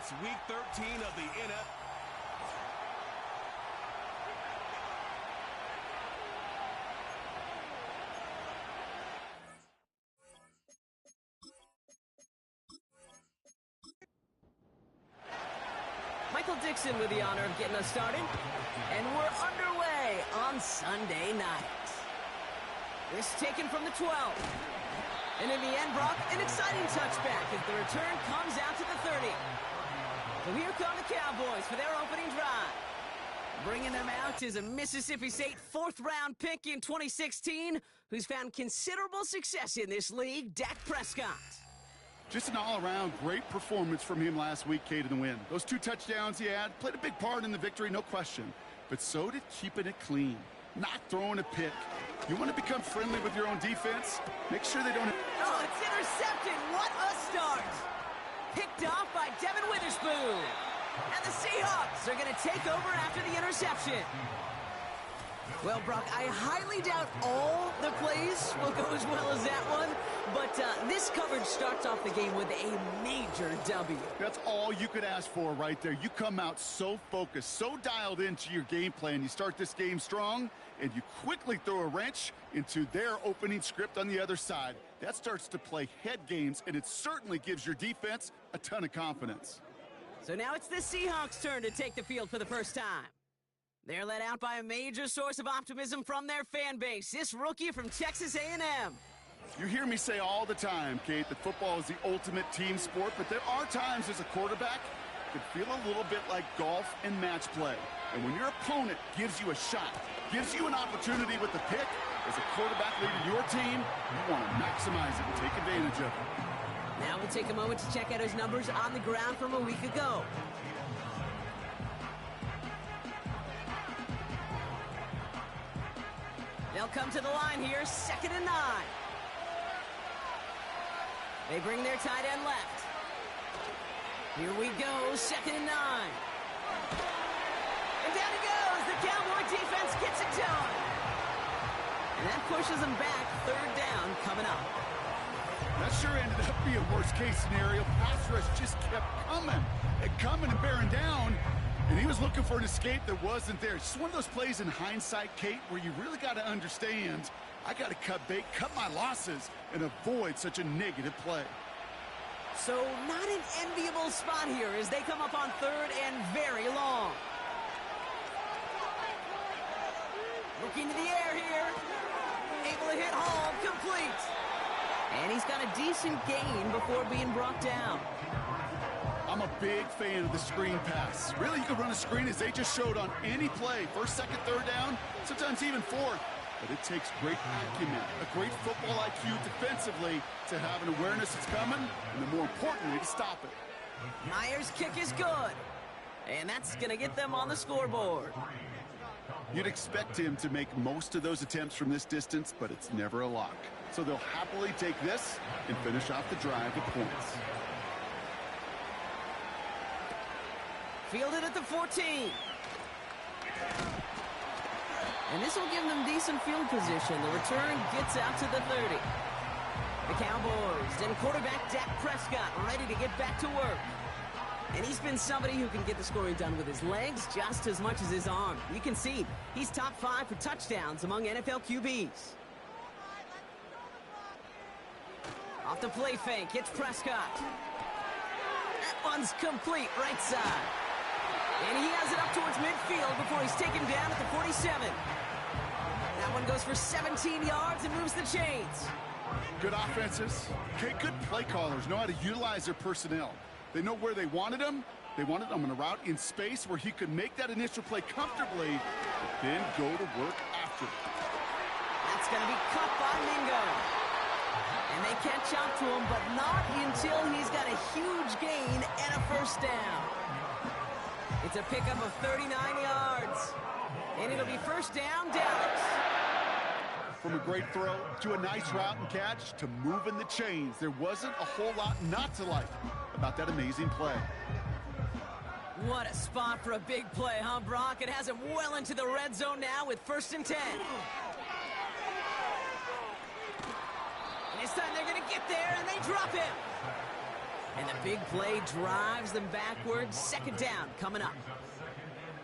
It's Week 13 of the NFL. Michael Dixon with the honor of getting us started. And we're underway on Sunday night. This taken from the 12. And in the end, Brock, an exciting touchback as the return comes out to the 30. So here come the Cowboys for their opening drive. Bringing them out is a Mississippi State fourth-round pick in 2016 who's found considerable success in this league, Dak Prescott. Just an all-around great performance from him last week, Kate, in the win. Those 2 touchdowns he had played a big part in the victory, no question. But so did keeping it clean, not throwing a pick. You want to become friendly with your own defense? Make sure they don't... Oh, it's intercepted. What a start. Picked off by Devin Witherspoon. And the Seahawks are going to take over after the interception. Well, Brock, I highly doubt all the plays will go as well as that one, but this coverage starts off the game with a major W. That's all you could ask for right there. You come out so focused, so dialed into your game plan. You start this game strong, and you quickly throw a wrench into their opening script on the other side. That starts to play head games, and it certainly gives your defense a ton of confidence. So now it's the Seahawks' turn to take the field for the first time. They're led out by a major source of optimism from their fan base, this rookie from Texas A&M. You hear me say all the time, Kate, that football is the ultimate team sport, but there are times as a quarterback it can feel a little bit like golf and match play. And when your opponent gives you a shot, gives you an opportunity with the pick, as a quarterback leading your team, you want to maximize it and take advantage of it. Now we'll take a moment to check out his numbers on the ground from a week ago. They'll come to the line here, 2nd and 9. They bring their tight end left. Here we go, 2nd and 9. And down he goes. The Cowboy defense gets it done. And that pushes them back, 3rd down coming up. That sure ended up being a worst-case scenario. Pass rush just kept coming and bearing down. And he was looking for an escape that wasn't there. It's just one of those plays in hindsight, Kate, where you really got to understand, I got to cut bait, cut my losses, and avoid such a negative play. So not an enviable spot here as they come up on 3rd and very long. Looking to the air here. Able to hit home, complete. And he's got a decent gain before being brought down. I'm a big fan of the screen pass. Really, you can run a screen as they just showed on any play. 1st, 2nd, 3rd down, sometimes even 4th. But it takes great acumen, a great football IQ defensively to have an awareness it's coming, and then more importantly, to stop it. Myers' kick is good. And that's going to get them on the scoreboard. You'd expect him to make most of those attempts from this distance, but it's never a lock. So they'll happily take this and finish off the drive with points. Fielded at the 14. And this will give them decent field position. The return gets out to the 30. The Cowboys and quarterback Dak Prescott ready to get back to work. And he's been somebody who can get the scoring done with his legs just as much as his arm. You can see he's top 5 for touchdowns among NFL QBs. Off the play fake, it's Prescott. That one's complete right side. And he has it up towards midfield before he's taken down at the 47. That one goes for 17 yards and moves the chains. Good offenses. Okay, good play callers know how to utilize their personnel. They know where they wanted him. They wanted him on a route in space where he could make that initial play comfortably, but then go to work after it. That's going to be cut by Mingo. And they catch up to him, but not until he's got a huge gain and a 1st down. It's a pickup of 39 yards. And it'll be 1st down, Dallas. From a great throw to a nice route and catch to moving the chains, there wasn't a whole lot not to like about that amazing play. What a spot for a big play, huh, Brock? It has him well into the red zone now with 1st and 10. And this time they're going to get there, and they drop him. And the big play drives them backwards. Second down coming up.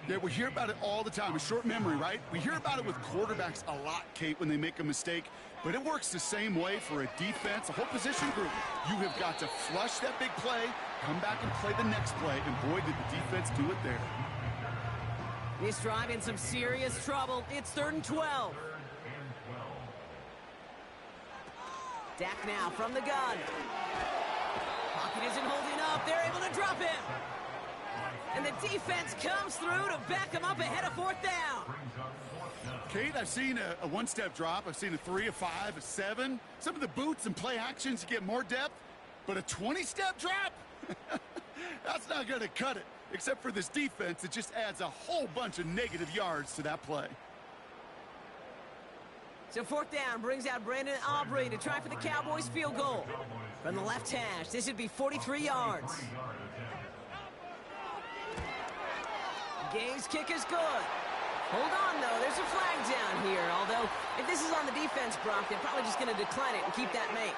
Yeah, we hear about it all the time. A short memory, right? We hear about it with quarterbacks a lot, Kate, when they make a mistake. But it works the same way for a defense, a whole position group. You have got to flush that big play, come back and play the next play, and boy, did the defense do it there. This drive in some serious trouble. It's 3rd and 12. Dak now from the gun. Pocket isn't holding up. They're able to drop him. And the defense comes through to back him up ahead of 4th down. Kate, I've seen a one-step drop. I've seen a 3, a 5, a 7. Some of the boots and play actions get more depth. But a 20-step drop? That's not going to cut it. Except for this defense, it just adds a whole bunch of negative yards to that play. So 4th down brings out Brandon Aubrey to try for the Cowboys field goal. From the left hash, this would be 43 yards. Gay's kick is good. Hold on, though. There's a flag down here. Although, if this is on the defense, Brock, they're probably just going to decline it and keep that make.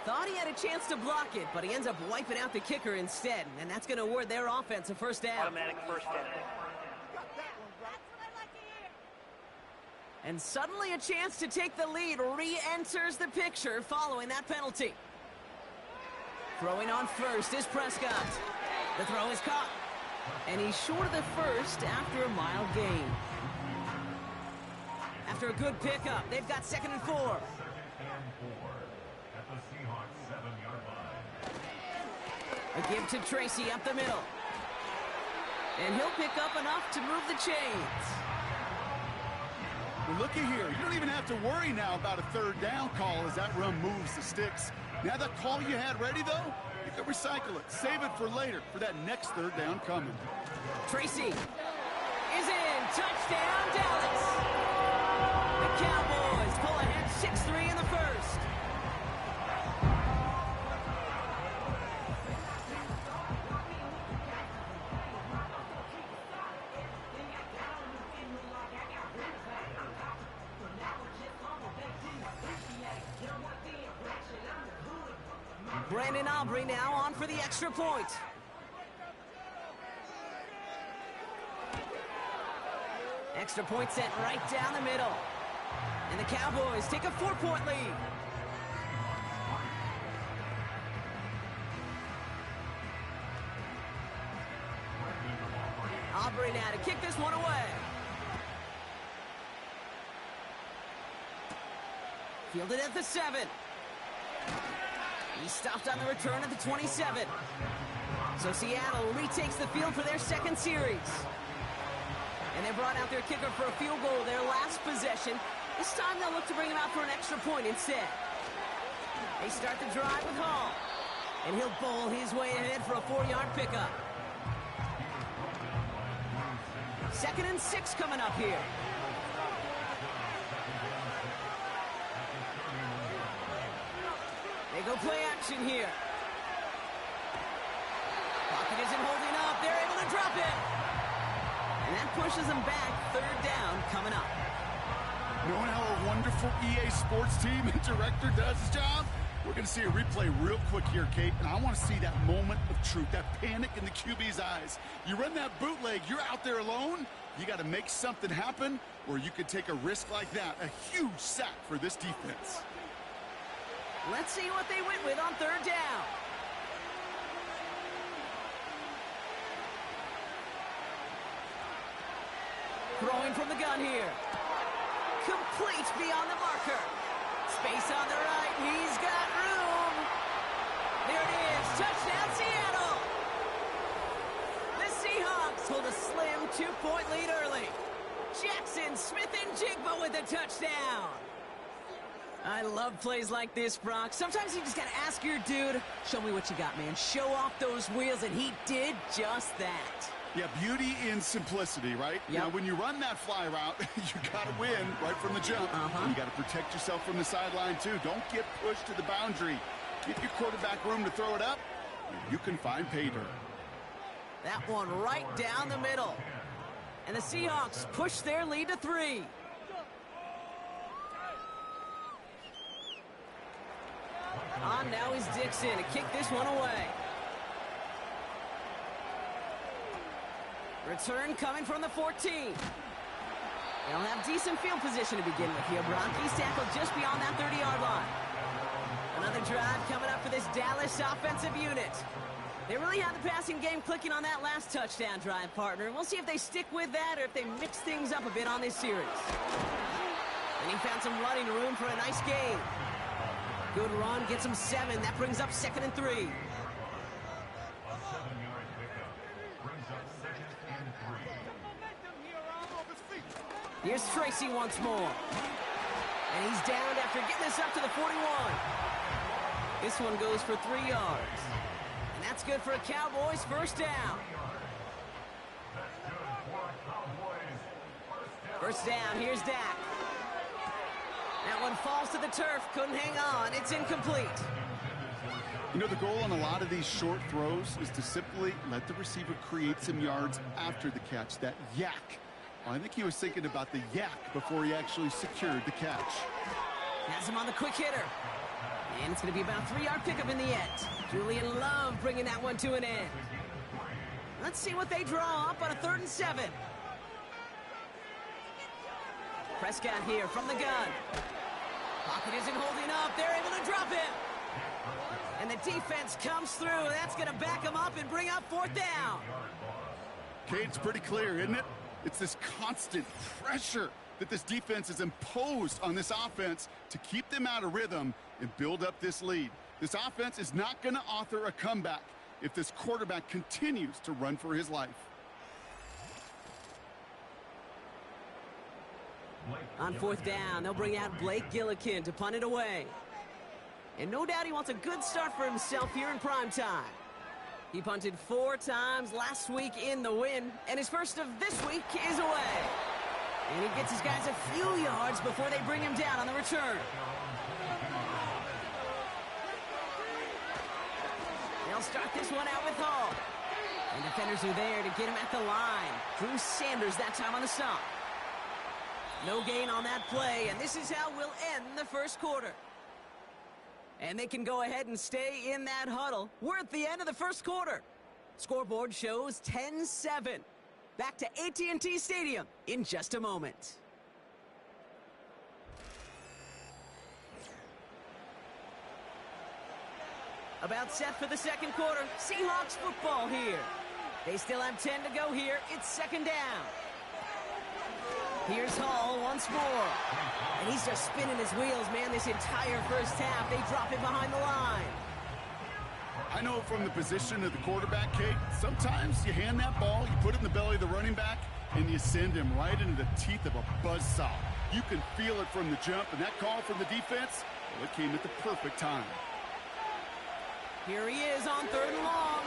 Thought he had a chance to block it, but he ends up wiping out the kicker instead. And that's going to award their offense a first down. Automatic first down. And suddenly a chance to take the lead re-enters the picture following that penalty. Throwing on first is Prescott. The throw is caught. And he's short of the first after a mild gain. After a good pickup, they've got 2nd and 4. At the Seahawks 7-yard line. A give to Tracy up the middle. And he'll pick up enough to move the chains. Well, looky here. You don't even have to worry now about a 3rd down call as that run moves the sticks. Now that call you had ready, though, you can recycle it. Save it for later for that next 3rd down coming. Tracy is in. Touchdown, Dallas. The Cowboys pull ahead 6-3 in the first. Brandon Aubrey now on for the extra point. Extra point sent right down the middle. And the Cowboys take a 4-point lead. Aubrey now to kick this one away. Fielded at the 7. He stopped on the return at the 27. So Seattle retakes the field for their 2nd series. And they brought out their kicker for a field goal their last possession. This time they'll look to bring him out for an extra point instead. They start the drive with Hall. And he'll bowl his way ahead for a 4-yard pickup. 2nd and 6 coming up here. They go play action here. Pocket isn't holding up. They're able to drop it. And that pushes them back. 3rd down coming up. Knowing how a wonderful EA Sports team and director does his job, we're going to see a replay real quick here, Kate, and I want to see that moment of truth, that panic in the QB's eyes. You run that bootleg, you're out there alone, you got to make something happen, or you could take a risk like that, a huge sack for this defense. Let's see what they went with on 3rd down. Throwing from the gun here. Complete beyond the marker. Space on the right. He's got room. There it is. Touchdown, Seattle. The Seahawks hold a slim 2-point lead early. Jackson, Smith, and Jigba with a touchdown. I love plays like this, Brock. Sometimes you just got to ask your dude, show me what you got, man. Show off those wheels, and he did just that. Yeah, beauty in simplicity, right? Yep. Now, when you run that fly route, you got to win right from the jump. You got to protect yourself from the sideline, too. Don't get pushed to the boundary. Give your quarterback room to throw it up, and you can find pay dirt. That one right down the middle. And the Seahawks push their lead to 3. On now is Dixon to kick this one away. Return coming from the 14. They'll have decent field position to begin with here. Bronchi's tackled just beyond that 30-yard line. Another drive coming up for this Dallas offensive unit. They really had the passing game clicking on that last touchdown drive, partner. We'll see if they stick with that or if they mix things up a bit on this series. And he found some running room for a nice gain. Good run, gets him 7. That brings up 2nd and 3. A 7-yard pickup brings up 2nd and 3. Here's Tracy once more. And he's downed after getting this up to the 41. This one goes for 3 yards. And that's good for a Cowboys first down. First down, here's Dak. That one falls to the turf, couldn't hang on. It's incomplete. You know, the goal on a lot of these short throws is to simply let the receiver create some yards after the catch, that yak. Well, I think he was thinking about the yak before he actually secured the catch. Has him on the quick hitter. And it's going to be about a 3-yard pickup in the end. Julian Love bringing that one to an end. Let's see what they draw up on a 3rd and 7. Prescott here from the gun. Pocket isn't holding up. They're able to drop him. And the defense comes through. That's going to back him up and bring up 4th down. It's pretty clear, isn't it? It's this constant pressure that this defense has imposed on this offense to keep them out of rhythm and build up this lead. This offense is not going to author a comeback if this quarterback continues to run for his life. On 4th down, they'll bring out Blake Gillikin to punt it away. And no doubt he wants a good start for himself here in prime time. He punted 4 times last week in the win, and his first of this week is away. And he gets his guys a few yards before they bring him down on the return. They'll start this one out with Hall. And defenders are there to get him at the line. Drew Sanders that time on the stop. No gain on that play, and this is how we'll end the first quarter. And they can go ahead and stay in that huddle. We're at the end of the first quarter. Scoreboard shows 10-7. Back to AT&T Stadium in just a moment. About set for the second quarter. Seahawks football here. They still have 10 to go here. It's 2nd down. Here's Hall once more. And he's just spinning his wheels, man, this entire first half. They drop him behind the line. I know from the position of the quarterback, Kate, sometimes you hand that ball, you put it in the belly of the running back, and you send him right into the teeth of a buzzsaw. You can feel it from the jump, and that call from the defense, well, it came at the perfect time. Here he is on 3rd and long.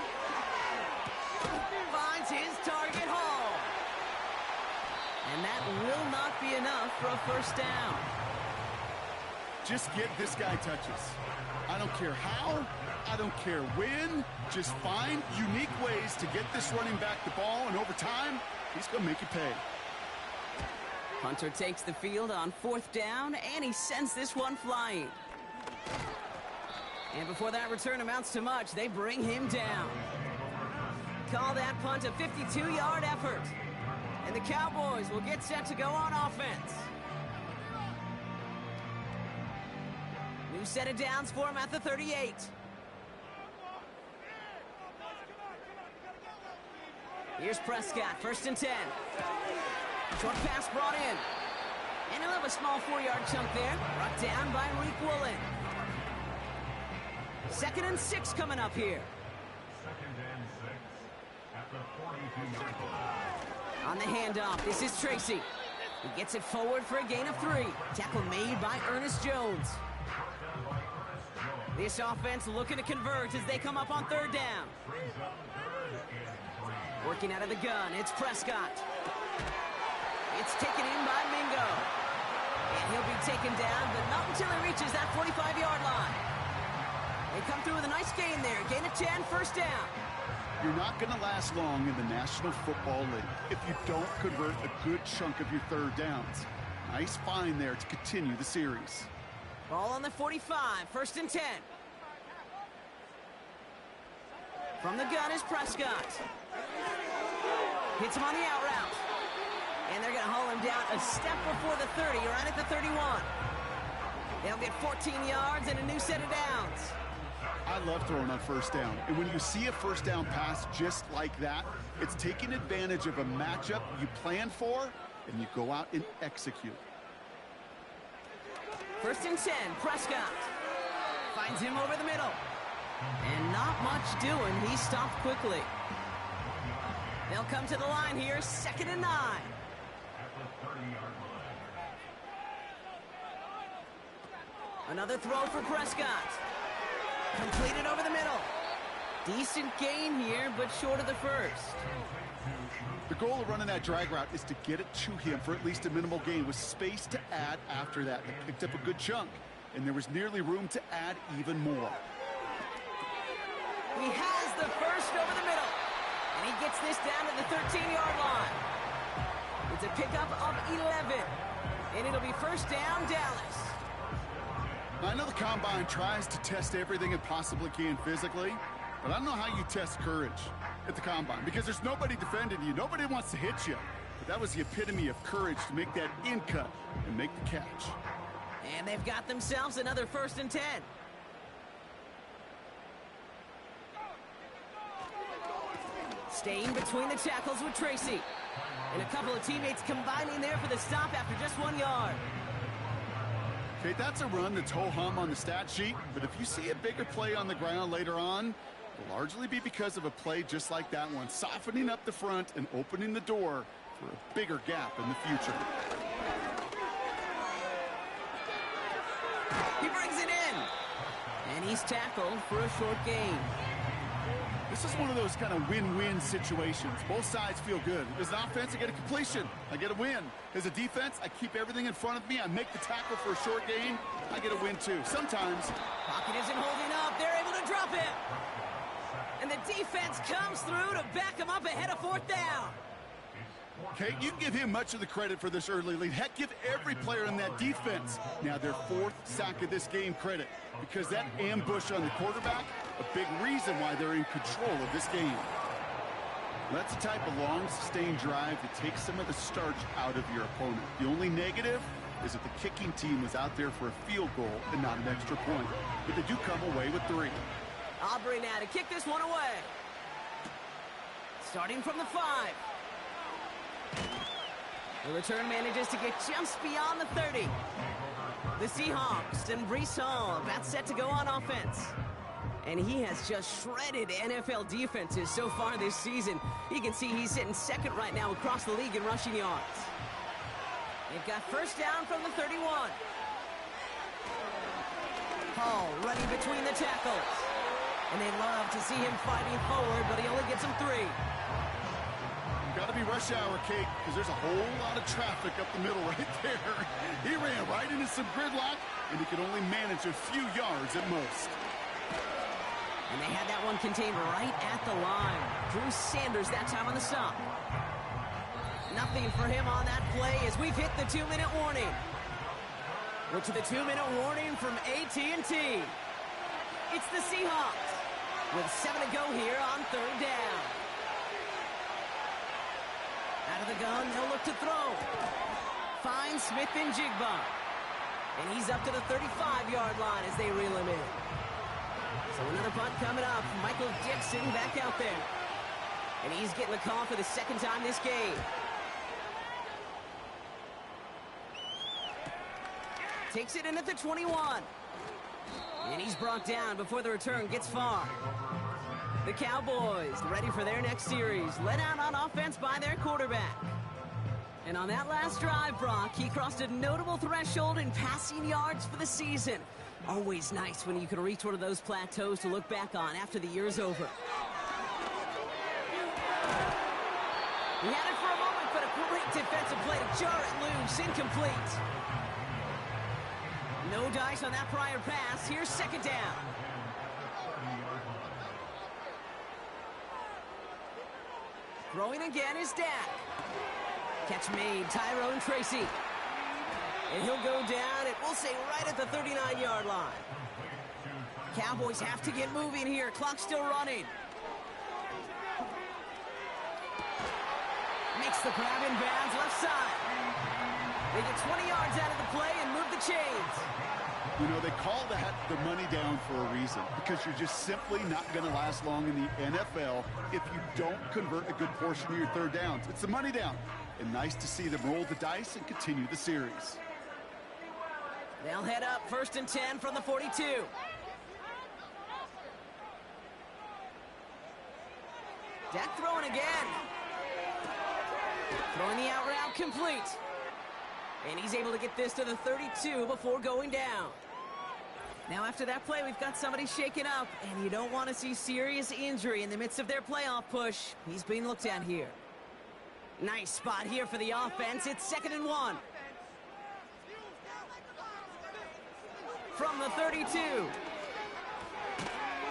Finds his target, Hall. And that will not be enough for a first down. Just get this guy touches. I don't care how, I don't care when. Just find unique ways to get this running back the ball, and over time, he's going to make you pay. Hunter takes the field on 4th down, and he sends this one flying. And before that return amounts to much, they bring him down. Call that punt a 52-yard effort. And the Cowboys will get set to go on offense. New set of downs for him at the 38. Here's Prescott, 1st and 10. Short pass brought in. And he'll have a small 4-yard chunk there. Brought down by Reek Woolen. 2nd and 6 coming up here. 2nd and 6 at the 42-yard line. On the handoff, this is Tracy. He gets it forward for a gain of 3. Tackle made by Ernest Jones. This offense looking to convert as they come up on 3rd down. Working out of the gun, it's Prescott. It's taken in by Mingo. And he'll be taken down, but not until he reaches that 45-yard line. They come through with a nice gain there. Gain of 10, first down. You're not going to last long in the National Football League if you don't convert a good chunk of your 3rd downs. Nice find there to continue the series. Ball on the 45, 1st and 10. From the gun is Prescott. Hits him on the out route. And they're going to haul him down a step before the 30, right at the 31. They'll get 14 yards and a new set of downs. I love throwing on first down. And when you see a first down pass just like that, it's taking advantage of a matchup you plan for, and you go out and execute. 1st and 10, Prescott. Finds him over the middle. And not much doing. He stopped quickly. They'll come to the line here, 2nd and 9. Another throw for Prescott. Completed over the middle. Decent gain here, but short of the first. The goal of running that drag route is to get it to him for at least a minimal gain with space to add after that. They picked up a good chunk, and there was nearly room to add even more. He has the first over the middle, and he gets this down to the 13-yard line. It's a pickup of 11, and it'll be 1st down, Dallas. I know the Combine tries to test everything it possibly can physically, but I don't know how you test courage at the Combine because there's nobody defending you. Nobody wants to hit you. But that was the epitome of courage to make that in cut and make the catch. And they've got themselves another 1st and 10. Staying between the tackles with Tracy. And a couple of teammates combining there for the stop after just 1 yard. Okay, that's a run that's ho-hum on the stat sheet, but if you see a bigger play on the ground later on, it'll largely be because of a play just like that one, softening up the front and opening the door for a bigger gap in the future. He brings it in. And he's tackled for a short gain. This is one of those kind of win-win situations. Both sides feel good. As an offense, I get a completion. I get a win. As a defense, I keep everything in front of me. I make the tackle for a short gain. I get a win, too. Sometimes. Pocket isn't holding up. They're able to drop it. And the defense comes through to back him up ahead of 4th down. Okay, you can give him much of the credit for this early lead. Heck, give every player in that defense now their 4th sack of this game credit. Because that ambush on the quarterback, a big reason why they're in control of this game. That's the type of long, sustained drive that takes some of the starch out of your opponent. The only negative is that the kicking team was out there for a field goal and not an extra point. But they do come away with 3. Aubrey now to kick this one away. Starting from the 5. The return manages to get just beyond the 30. The Seahawks and Breece Hall about set to go on offense. And he has just shredded NFL defenses so far this season. You can see he's sitting 2nd right now across the league in rushing yards. They've got 1st down from the 31. Hall running between the tackles. And they love to see him fighting forward, but he only gets him 3. Got to be rush hour, Kate, because there's a whole lot of traffic up the middle right there. He ran right into some gridlock, and he could only manage a few yards at most. And they had that one contained right at the line. Drew Sanders that time on the stop. Nothing for him on that play as we've hit the 2-minute warning. We're to the 2-minute warning from AT&T. It's the Seahawks with 7 to go here on 3rd down. Out of the gun, they'll look to throw. Finds Smith and Jigba. And he's up to the 35-yard line as they reel him in. So another punt coming up. Michael Dixon back out there. And he's getting the call for the 2nd time this game. Takes it in at the 21. And he's brought down before the return gets far. The Cowboys ready for their next series, led out on offense by their quarterback. And on that last drive, Brock, he crossed a notable threshold in passing yards for the season. Always nice when you can reach one of those plateaus to look back on after the year's over. He had it for a moment, but a great defensive play to jar it loose, incomplete. No dice on that prior pass. Here's 2nd down. Throwing again is Dak. Catch made, Tyrone Tracy. And he'll go down, and we'll say right at the 39-yard line. Cowboys have to get moving here. Clock's still running. Makes the grab in bounds left side. They get 20 yards out of the play and move the chains. You know, they call that the money down for a reason, because you're just simply not going to last long in the NFL if you don't convert a good portion of your third downs. It's the money down. And nice to see them roll the dice and continue the series. They'll head up 1st and 10 from the 42. Dak throwing again. Throwing the out route complete. And he's able to get this to the 32 before going down. Now after that play, we've got somebody shaken up, and you don't want to see serious injury in the midst of their playoff push. He's being looked at here. Nice spot here for the offense. It's 2nd and 1. From the 32.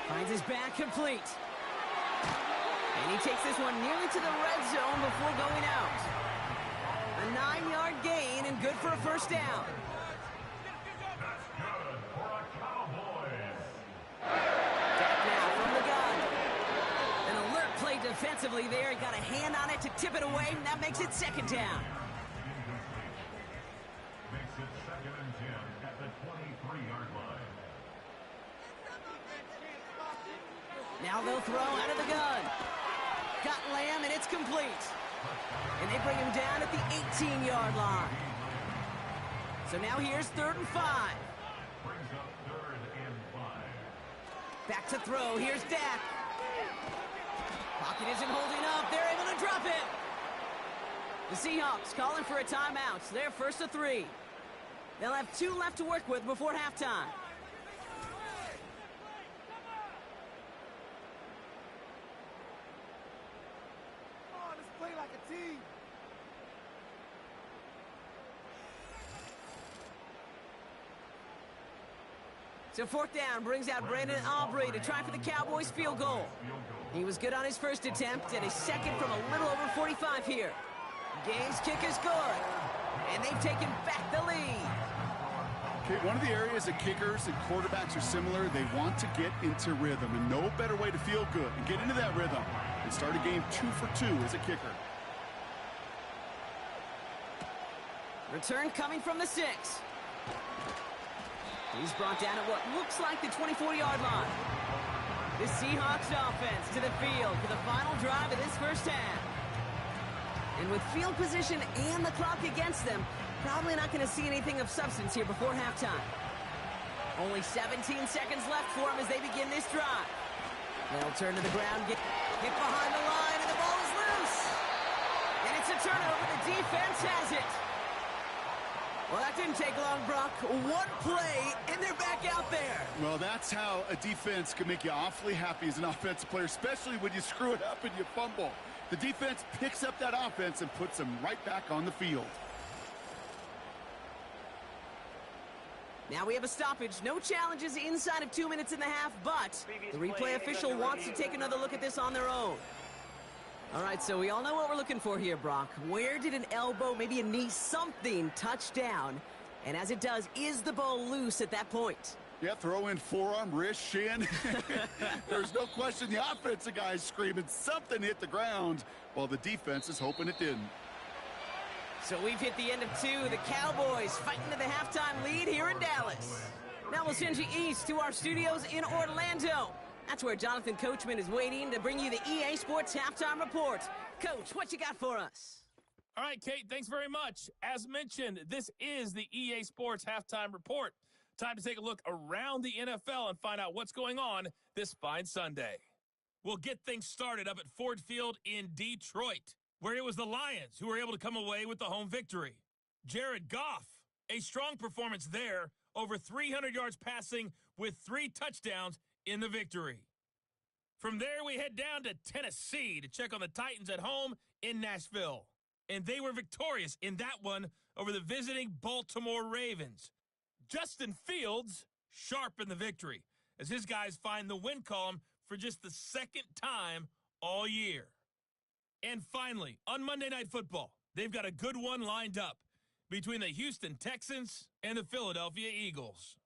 Finds his back complete. And he takes this one nearly to the red zone before going out. A 9-yard gain and good for a first down. That's good for a Cowboys. Dak now from the gun. An alert play defensively there. He got a hand on it to tip it away, and that makes it 2nd down. Makes it 2nd and 10 at the 23-yard line. Now they'll throw out of the gun. Got Lamb, and it's complete. And they bring him down at the 18-yard line. So now here's 3rd and 5. Brings up 3rd and 5. Back to throw. Here's Dak. Pocket isn't holding up. They're able to drop it. The Seahawks calling for a timeout. So they're 1st to 3. They'll have 2 left to work with before halftime. So 4th down brings out Brandon Aubrey to try for the Cowboys field goal. He was good on his first attempt, and a second from a little over 45 here. Game's kick is good, and they've taken back the lead. Okay, one of the areas that kickers and quarterbacks are similar, they want to get into rhythm, and no better way to feel good and get into that rhythm and start a game 2 for 2 as a kicker. Return coming from the 6. He's brought down at what looks like the 24-yard line. The Seahawks offense to the field for the final drive of this first half. And with field position and the clock against them, probably not going to see anything of substance here before halftime. Only 17 seconds left for them as they begin this drive. They'll turn to the ground, get hit behind the line, and the ball is loose. And it's a turnover. The defense has it. Well, that didn't take long, Brock. One play, and they're back out there. Well, that's how a defense can make you awfully happy as an offensive player, especially when you screw it up and you fumble. The defense picks up that offense and puts them right back on the field. Now we have a stoppage. No challenges inside of 2 minutes and a half, but the replay official wants to take another look at this on their own. All right, so we all know what we're looking for here, Brock. Where did an elbow, maybe a knee, something touch down? And as it does, is the ball loose at that point? Yeah, throw in forearm, wrist, shin. There's no question the offensive guy's screaming something hit the ground while the defense is hoping it didn't. So we've hit the end of 2. The Cowboys fighting to the halftime lead here in Dallas. Now we'll send you east to our studios in Orlando. That's where Jonathan Coachman is waiting to bring you the EA Sports Halftime Report. Coach, what you got for us? All right, Kate, thanks very much. As mentioned, this is the EA Sports Halftime Report. Time to take a look around the NFL and find out what's going on this fine Sunday. We'll get things started up at Ford Field in Detroit, where it was the Lions who were able to come away with the home victory. Jared Goff, a strong performance there, over 300 yards passing with 3 touchdowns in the victory. From there, we head down to Tennessee to check on the Titans at home in Nashville. And they were victorious in that one over the visiting Baltimore Ravens. Justin Fields sharp in the victory as his guys find the win column for just the 2nd time all year. And finally, on Monday Night Football, they've got a good one lined up between the Houston Texans and the Philadelphia Eagles.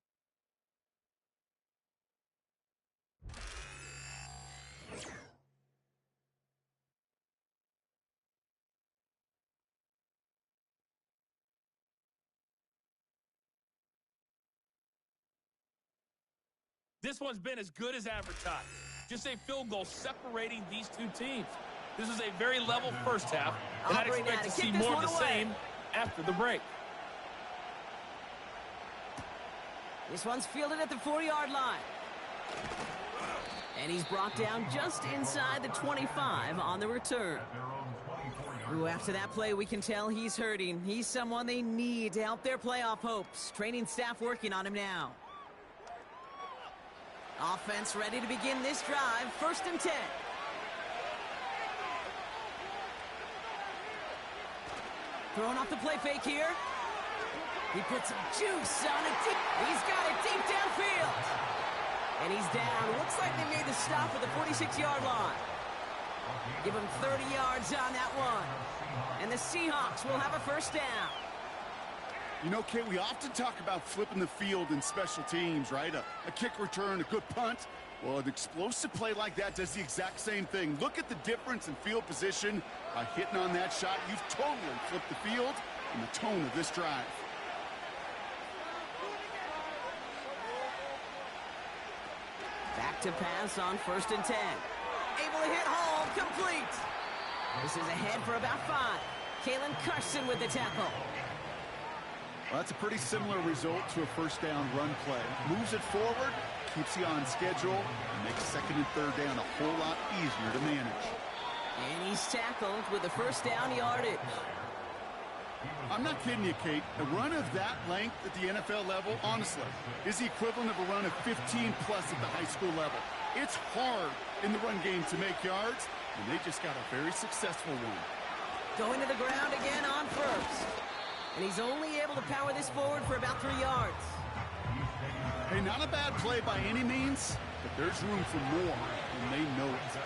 This one's been as good as advertised. Just a field goal separating these two teams. This is a very level first half, and I'd expect to see more of the same after the break. This one's fielded at the 4-yard line. And he's brought down just inside the 25 on the return. Ooh, after that play, we can tell he's hurting. He's someone they need to help their playoff hopes. Training staff working on him now. Offense ready to begin this drive. 1st and 10. Throwing off the play fake here. He puts some juice on it. He's got it deep downfield. And he's down. Looks like they made the stop at the 46-yard line. Give him 30 yards on that one. And the Seahawks will have a 1st down. You know, Kate, we often talk about flipping the field in special teams, right? A kick return, a good punt. Well, an explosive play like that does the exact same thing. Look at the difference in field position. By hitting on that shot, you've totally flipped the field and the tone of this drive. Back to pass on 1st and 10. Able to hit home, complete. This is ahead for about 5. Kalen Carson with the tackle. Well, that's a pretty similar result to a 1st down run play. Moves it forward, keeps you on schedule, and makes 2nd and 3rd down a whole lot easier to manage. And he's tackled with the 1st down yardage. I'm not kidding you, Kate. A run of that length at the NFL level, honestly, is the equivalent of a run of 15-plus at the high school level. It's hard in the run game to make yards, and they just got a very successful one. Going to the ground again on 1st. And he's only able to power this forward for about 3 yards. Hey, not a bad play by any means, but there's room for more, and they know it.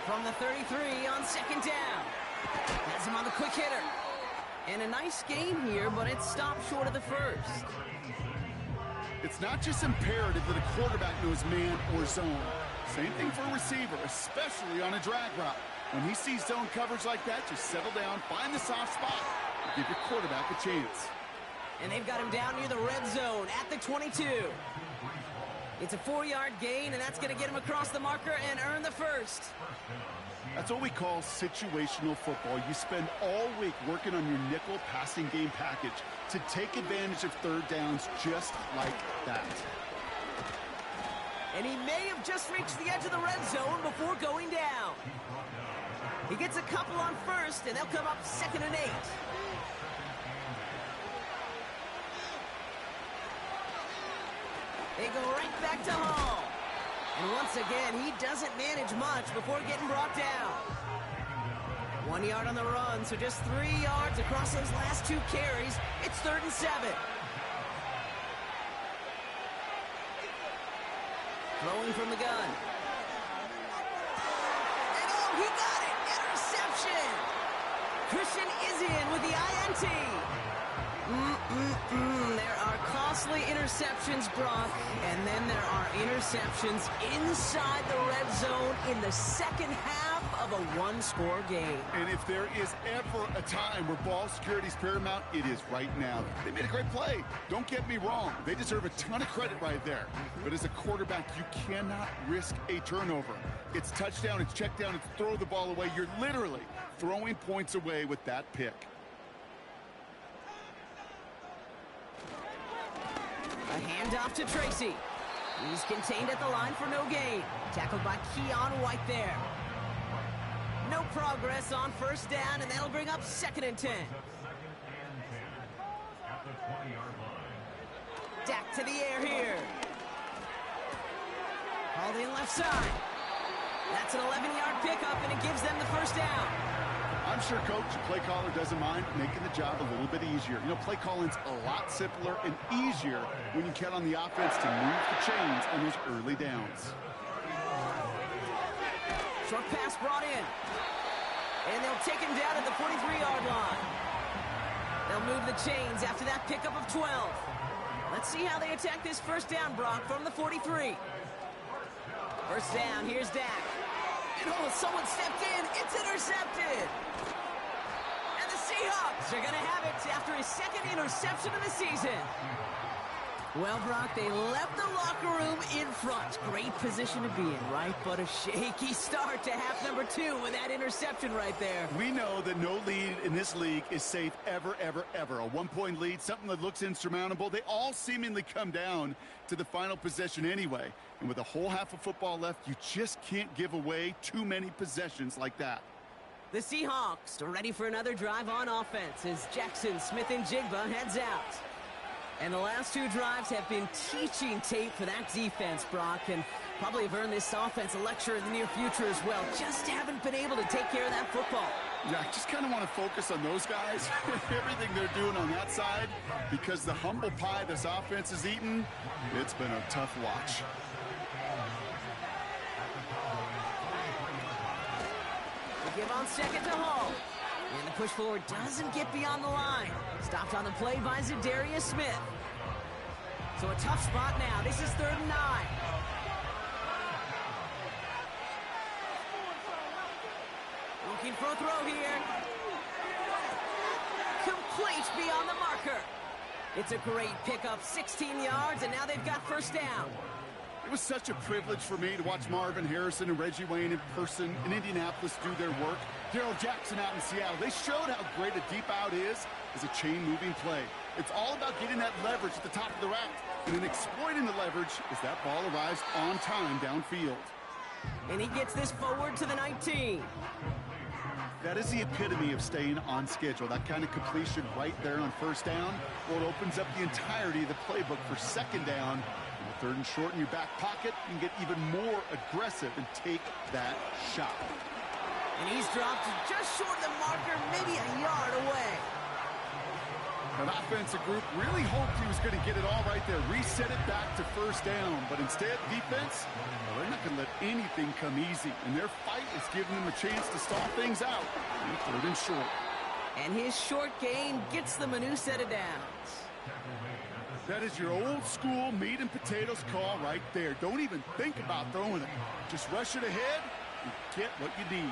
From the 33 on 2nd down. Has him on the quick hitter. And a nice gain here, but it's stopped short of the 1st. It's not just imperative that a quarterback knows man or zone. Same thing for a receiver, especially on a drag route. When he sees zone coverage like that, just settle down, find the soft spot, and give your quarterback a chance. And they've got him down near the red zone at the 22. It's a 4-yard gain, and that's going to get him across the marker and earn the 1st. That's what we call situational football. You spend all week working on your nickel passing game package to take advantage of 3rd downs just like that. And he may have just reached the edge of the red zone before going down. He gets a couple on 1st, and they'll come up 2nd and 8. They go right back to Hall. And once again, he doesn't manage much before getting brought down. 1 yard on the run, so just 3 yards across those last 2 carries. It's 3rd and 7. Throwing from the gun. And oh, he got it! Interception! Christian is in with the INT. There are costly interceptions, Brock, and then there are interceptions inside the red zone in the 2nd half of a 1-score game. And if there is ever a time where ball security is paramount, it is right now. They made a great play. Don't get me wrong. They deserve a ton of credit right there. But as a quarterback, you cannot risk a turnover. It's touchdown, it's check down, it's throw the ball away. You're literally throwing points away with that pick. A handoff to Tracy. He's contained at the line for no gain. Tackled by Keon White there. No progress on 1st down, and that'll bring up 2nd and 10. Dak to the air here. Hauled in left side. That's an 11-yard pickup, and it gives them the 1st down. I'm sure Coach, the play caller, doesn't mind making the job a little bit easier. You know, play calling's a lot simpler and easier when you count on the offense to move the chains on those early downs. Short pass brought in. And they'll take him down at the 43-yard line. They'll move the chains after that pickup of 12. Let's see how they attack this 1st down, Brock, from the 43. 1st down, here's Dak. And oh, someone stepped in. It's intercepted. And the Seahawks are going to have it after his second interception of the season. Well, Brock, they left the locker room in front. Great position to be in, right? But a shaky start to half number 2 with that interception right there. We know that no lead in this league is safe ever, ever, ever. A one-point lead, something that looks insurmountable. They all seemingly come down to the final possession anyway. And with a whole half of football left, you just can't give away too many possessions like that. The Seahawks are ready for another drive on offense as Jackson, Smith, and Jigba heads out. And the last 2 drives have been teaching tape for that defense, Brock, and probably have earned this offense a lecture in the near future as well. Just haven't been able to take care of that football. Yeah, I just kind of want to focus on those guys, everything they're doing on that side, because the humble pie this offense is eating, it's been a tough watch. They give on second to Hall. And the push forward doesn't get beyond the line. Stopped on the play by Zadarius Smith. So a tough spot now. This is 3rd and 9. Looking for a throw here. Complete beyond the marker. It's a great pickup, 16 yards, and now they've got first down. It was such a privilege for me to watch Marvin Harrison and Reggie Wayne in person in Indianapolis do their work. Darrell Jackson out in Seattle. They showed how great a deep out is as a chain-moving play. It's all about getting that leverage at the top of the route and then exploiting the leverage as that ball arrives on time downfield. And he gets this forward to the 19. That is the epitome of staying on schedule. That kind of completion right there on first down. Well, it opens up the entirety of the playbook for second down. 3rd and short in your back pocket, you can get even more aggressive and take that shot. And he's dropped just short of the marker, maybe a yard away. That offensive group really hoped he was going to get it all right there, reset it back to first down. But instead, defense, well, they're not going to let anything come easy. And their fight is giving them a chance to stall things out. 3rd and short. And his short gain gets them a new set of downs. That is your old school meat and potatoes call right there. Don't even think about throwing it. Just rush it ahead and get what you need.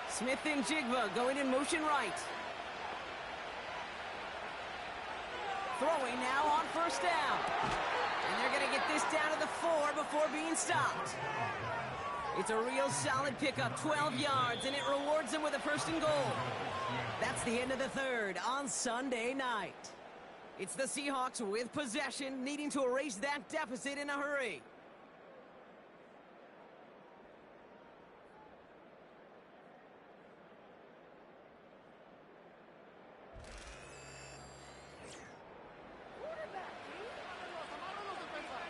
Smith and Jigba going in motion right. Throwing now on first down. And they're going to get this down to the 4 before being stopped. It's a real solid pickup, 12 yards, and it rewards them with a 1st and goal. That's the end of the 3rd on Sunday night. It's the Seahawks with possession, needing to erase that deficit in a hurry.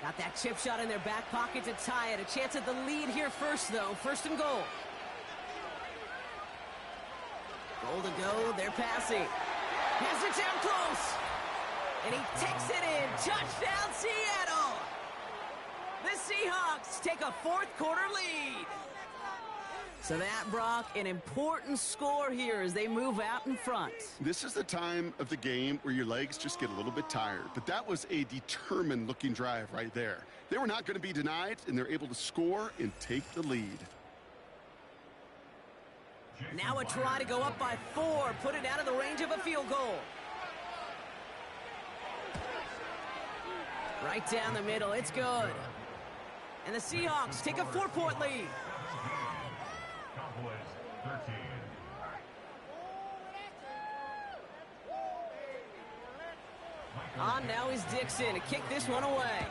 Got that chip shot in their back pocket to tie it. A chance at the lead here first, though. 1st and goal. Goal to go, they're passing. Has it down close. And he takes it in. Touchdown, Seattle. The Seahawks take a 4th quarter lead. So that, Brock, an important score here as they move out in front. This is the time of the game where your legs just get a little bit tired. But that was a determined-looking drive right there. They were not going to be denied, and they're able to score and take the lead. Now a try to go up by 4, put it out of the range of a field goal. Right down the middle, it's good. And the Seahawks take a 4-point lead. Cowboys 13. On now is Dixon to kick this one away.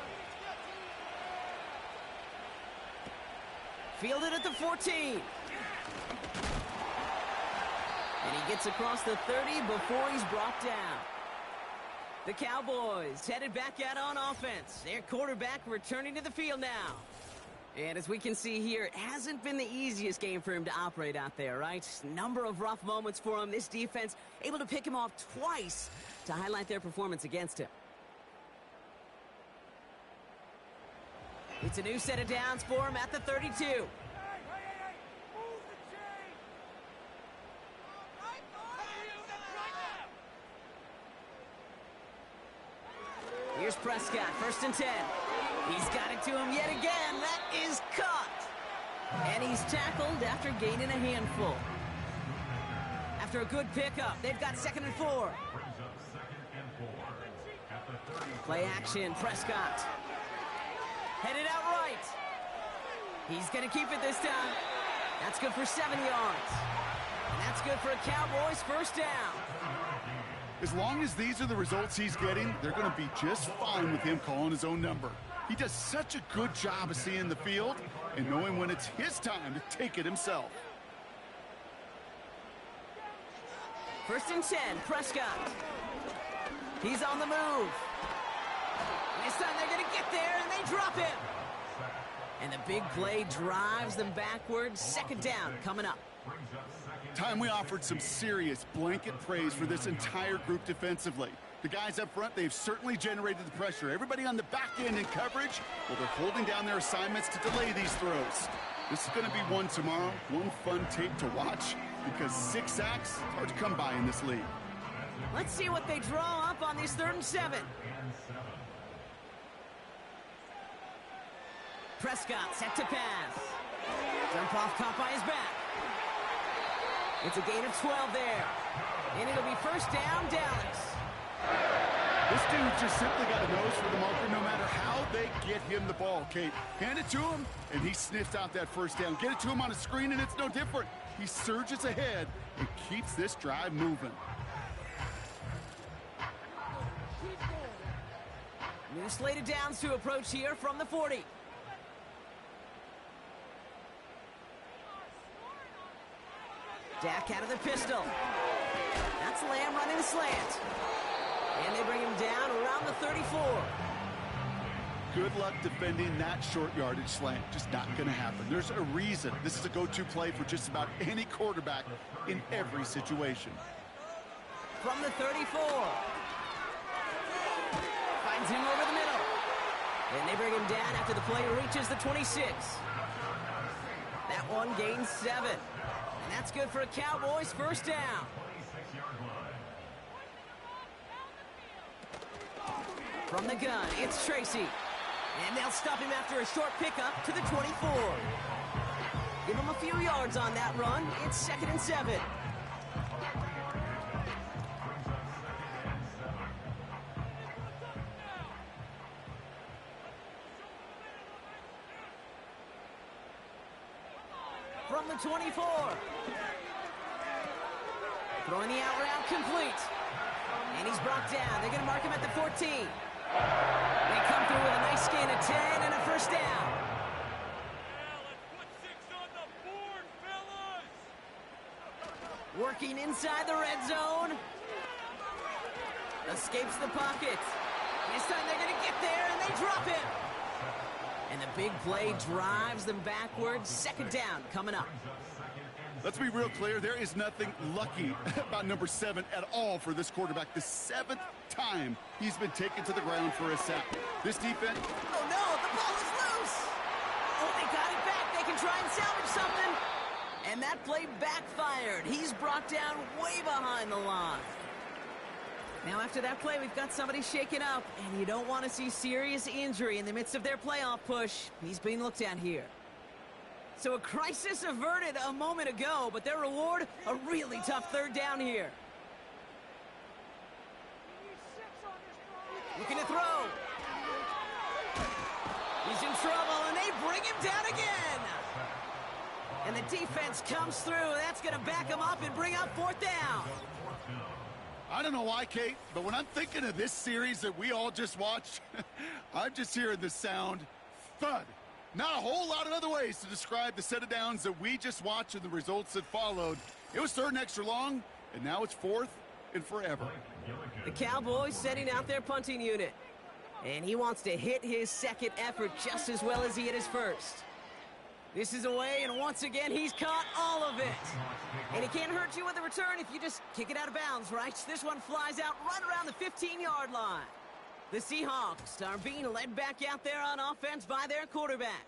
Fielded at the 14. And he gets across the 30 before he's brought down. The Cowboys headed back out on offense. Their quarterback returning to the field now. And as we can see here, it hasn't been the easiest game for him to operate out there, right? Number of rough moments for him. This defense able to pick him off twice to highlight their performance against him. It's a new set of downs for him at the 32. Here's Prescott, 1st and 10. He's got it to him yet again. That is caught. And he's tackled after gaining a handful. After a good pickup, they've got 2nd and 4. Play action, Prescott. Headed out right. He's going to keep it this time. That's good for 7 yards. And that's good for a Cowboys first down. As long as these are the results he's getting, they're going to be just fine with him calling his own number. He does such a good job of seeing the field and knowing when it's his time to take it himself. 1st and 10, Prescott. He's on the move. This time they're going to get there, and they drop him. And the big play drives them backwards. 2nd down coming up. Time we offered some serious blanket praise for this entire group defensively. The guys up front, they've certainly generated the pressure. Everybody on the back end in coverage, well, they're holding down their assignments to delay these throws. This is going to be one tomorrow, one fun tape to watch, because 6 sacks, it's hard to come by in this league. Let's see what they draw up on this 3rd and 7. Prescott set to pass. Dump off caught by his back. It's a gain of 12 there. And it'll be first down, Dallas. This dude just simply got a nose for the marker no matter how they get him the ball, Kate. Hand it to him, and he sniffs out that first down. Get it to him on a screen, and it's no different. He surges ahead and keeps this drive moving. New slated downs to approach here from the 40. Dak out of the pistol. That's Lamb running the slant. And they bring him down around the 34. Good luck defending that short yardage slant. Just not going to happen. There's a reason this is a go-to play for just about any quarterback in every situation. From the 34. Finds him over the middle. And they bring him down after the play reaches the 26. That one gains 7. And that's good for a Cowboys first down. From the gun, it's Tracy. And they'll stop him after a short pickup to the 24. Give him a few yards on that run. It's 2nd and 7. From the 24. Throwing the out route complete. And he's brought down. They're going to mark him at the 14. They come through with a nice gain of 10 and a first down. Let's put 6 on the board, fellas! Working inside the red zone. Escapes the pocket. This time they're going to get there, and they drop him. And the big play drives them backwards. 2nd down coming up. Let's be real clear. There is nothing lucky about number 7 at all for this quarterback. The 7th time he's been taken to the ground for a sack. This defense... Oh, no, the ball is loose. Oh, they got it back. They can try and salvage something. And that play backfired. He's brought down way behind the line. Now, after that play, we've got somebody shaken up, and you don't want to see serious injury in the midst of their playoff push. He's being looked at here. So a crisis averted a moment ago, but their reward, a really tough 3rd down here. Looking to throw. He's in trouble, and they bring him down again. And the defense comes through. That's going to back him up and bring up 4th down. I don't know why, Kate, but when I'm thinking of this series that we all just watched, I'm just hearing the sound thud. Not a whole lot of other ways to describe the set of downs that we just watched and the results that followed. It was 3rd and extra long, and now it's 4th and forever. The Cowboys setting out their punting unit. And he wants to hit his 2nd effort just as well as he hit his 1st. This is away, and once again, he's caught all of it. And he can't hurt you with a return if you just kick it out of bounds, right? This one flies out right around the 15-yard line. The Seahawks are being led back out there on offense by their quarterback.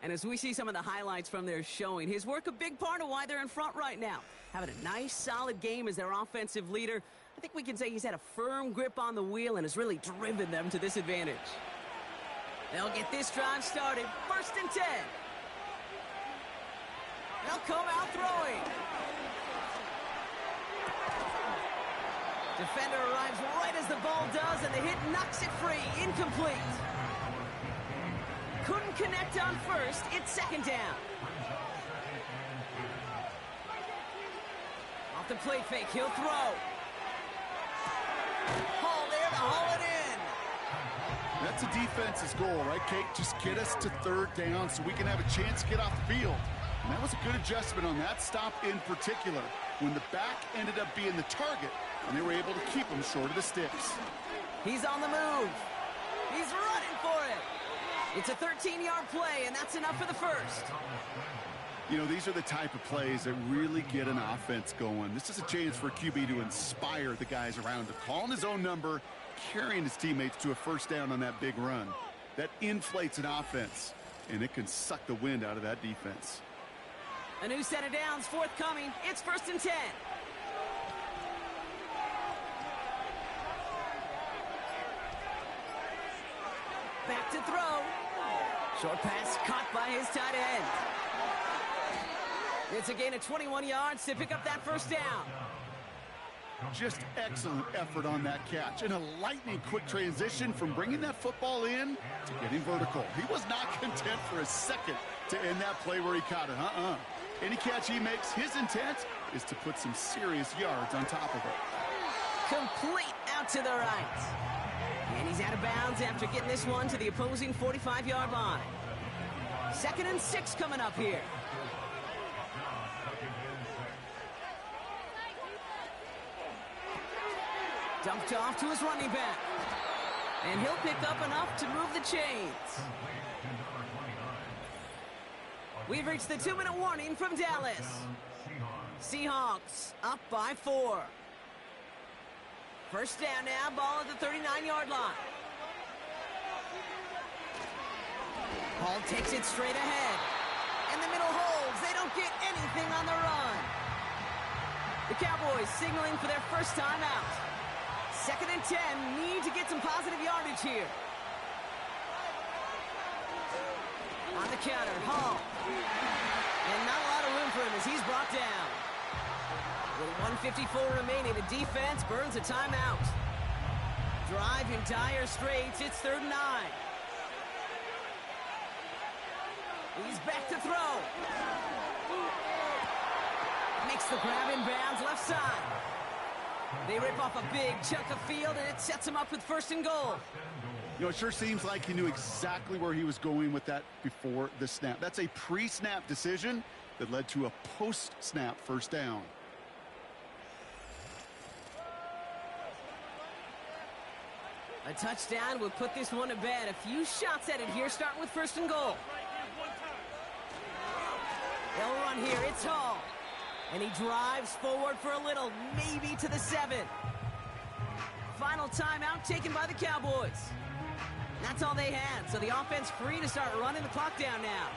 And as we see some of the highlights from their showing, his work a big part of why they're in front right now. Having a nice, solid game as their offensive leader. I think we can say he's had a firm grip on the wheel and has really driven them to this advantage. They'll get this drive started. 1st and 10. They'll come out throwing. Defender arrives right as the ball does, and the hit knocks it free. Incomplete. Couldn't connect on first. It's second down. Off the play fake, he'll throw. Hall there to haul it in. That's a defense's goal, right, Kate? Just get us to third down so we can have a chance to get off the field. And that was a good adjustment on that stop in particular, when the back ended up being the target, and they were able to keep him short of the sticks. He's on the move. He's running for it. It's a 13-yard play, and that's enough for the first. You know, these are the type of plays that really get an offense going. This is a chance for a QB to inspire the guys around him. Calling his own number, carrying his teammates to a first down on that big run. That inflates an offense, and it can suck the wind out of that defense. A new set of downs forthcoming. It's 1st and 10. Back to throw. Short pass caught by his tight end. It's a gain of 21 yards to pick up that first down. Just excellent effort on that catch, and a lightning quick transition from bringing that football in to getting vertical. He was not content for a second to end that play where he caught it. Any catch he makes, his intent is to put some serious yards on top of it. Complete out to the right. And he's out of bounds after getting this one to the opposing 45-yard line. 2nd and 6 coming up here. Dumped off to his running back. And he'll pick up enough to move the chains. We've reached the 2-minute warning from Dallas. Seahawks up by 4. First down now, ball at the 39-yard line. Hall takes it straight ahead. And the middle holds. They don't get anything on the run. The Cowboys signaling for their first time out. 2nd and 10, need to get some positive yardage here. On the counter, Hall. And not a lot of room for him as he's brought down. With 1:54 remaining, the defense burns a timeout. Drive in dire straits, it's 3rd and 9. He's back to throw. Makes the grab in bounds left side. They rip off a big chunk of field, and it sets him up with 1st and goal. You know, it sure seems like he knew exactly where he was going with that before the snap. That's a pre-snap decision that led to a post-snap first down. A touchdown will put this one to bed. A few shots at it here, starting with 1st and goal. They'll run here. It's Hall. And he drives forward for a little, maybe to the 7. Final timeout taken by the Cowboys. That's all they had, so the offense free to start running the clock down now.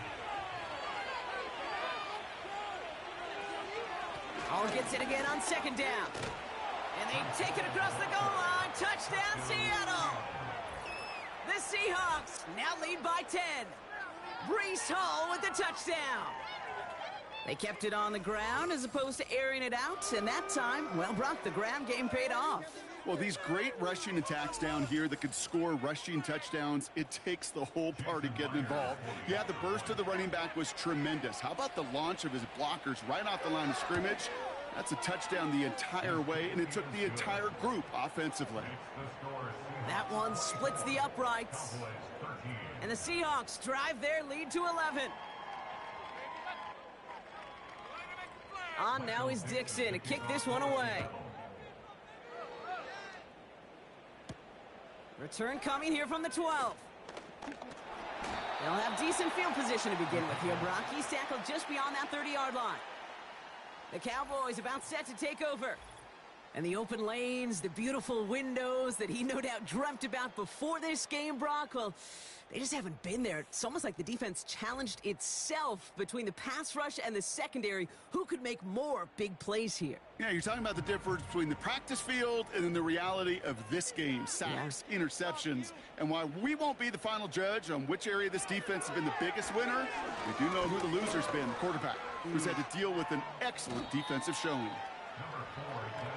Hall gets it again on 2nd down. And they take it across the goal line. Touchdown, Seattle! The Seahawks now lead by 10. Breece Hall with the touchdown. They kept it on the ground as opposed to airing it out, and that time, well, Brock, the ground game paid off. Well, these great rushing attacks down here that could score rushing touchdowns, it takes the whole party getting involved. Yeah, the burst of the running back was tremendous. How about the launch of his blockers right off the line of scrimmage? That's a touchdown the entire way, and it took the entire group offensively. That one splits the uprights. And the Seahawks drive their lead to 11. On now is Dixon to kick this one away. Return coming here from the 12. They'll have decent field position to begin with here, Brock. He's tackled just beyond that 30-yard line. The Cowboys about set to take over. And the open lanes, the beautiful windows that he no doubt dreamt about before this game, Brock, well, they just haven't been there. It's almost like the defense challenged itself between the pass rush and the secondary. Who could make more big plays here? Yeah, you're talking about the difference between the practice field and then the reality of this game. Sacks, interceptions. And while we won't be the final judge on which area this defense has been the biggest winner, we do know who the loser's been, the quarterback, who's had to deal with an excellent defensive showing.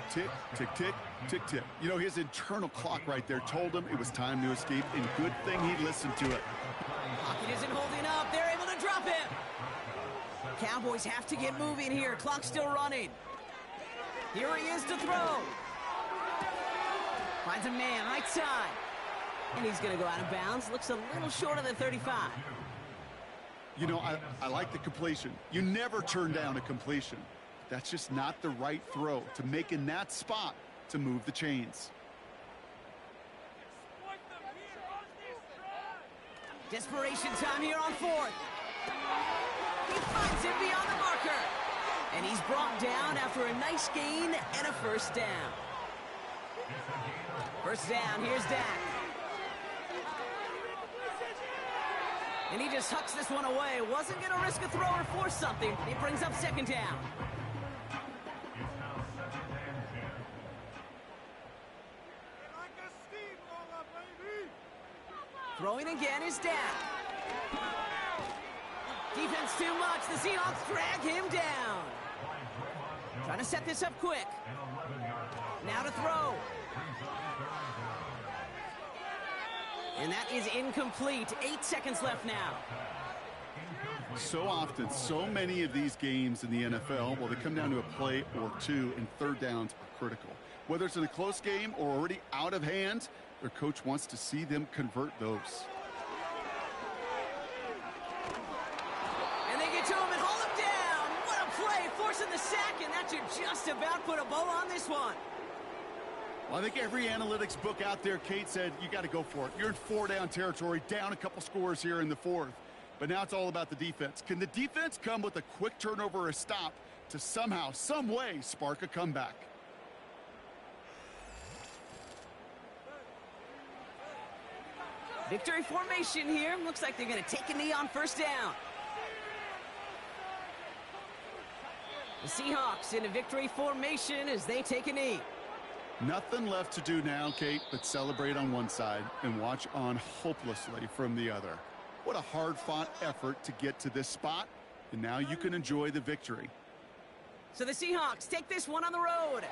Tick, tick, tick, tick, tick. You know, his internal clock right there told him it was time to escape, and good thing he listened to it. Pocket isn't holding up. They're able to drop him. Cowboys have to get moving here. Clock's still running. Here he is to throw. Finds a man right side. And he's going to go out of bounds. Looks a little short of the 35. You know, I like the completion. You never turn down a completion. That's just not the right throw to make in that spot to move the chains. Desperation time here on fourth. He finds him beyond the marker. And he's brought down after a nice gain and a first down. First down, here's Dak. And he just hucks this one away. Wasn't going to risk a throw or force something. It brings up second down. Throwing again is Dak. Defense too much. The Seahawks drag him down. Trying to set this up quick. Now to throw. And that is incomplete. 8 seconds left now. So often, so many of these games in the NFL, well, they come down to a play or two, and third downs are critical. Whether it's in a close game or already out of hand, their coach wants to see them convert those. And they get to him and haul him down. What a play, forcing the sack, and that should just about put a bow on this one. Well, I think every analytics book out there, Kate, said you got to go for it. You're in 4-down territory, down a couple scores here in the fourth. But now it's all about the defense. Can the defense come with a quick turnover or a stop to somehow, some way, spark a comeback? Victory formation here. Looks like they're going to take a knee on first down. The Seahawks in a victory formation as they take a knee. Nothing left to do now, Kate, but celebrate on one side and watch on hopelessly from the other. What a hard-fought effort to get to this spot, and now you can enjoy the victory. So the Seahawks take this one on the road.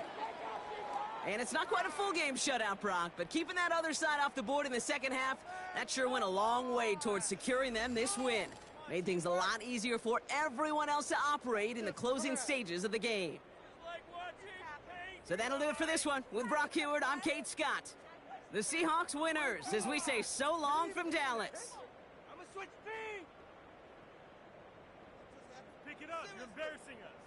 And it's not quite a full game shutout, Brock, but keeping that other side off the board in the second half, that sure went a long way towards securing them this win. Made things a lot easier for everyone else to operate in the closing stages of the game. So that'll do it for this one. With Brock Heward, I'm Kate Scott. The Seahawks winners as we say so long from Dallas. I'm gonna switch speed. Pick it up. You're embarrassing us.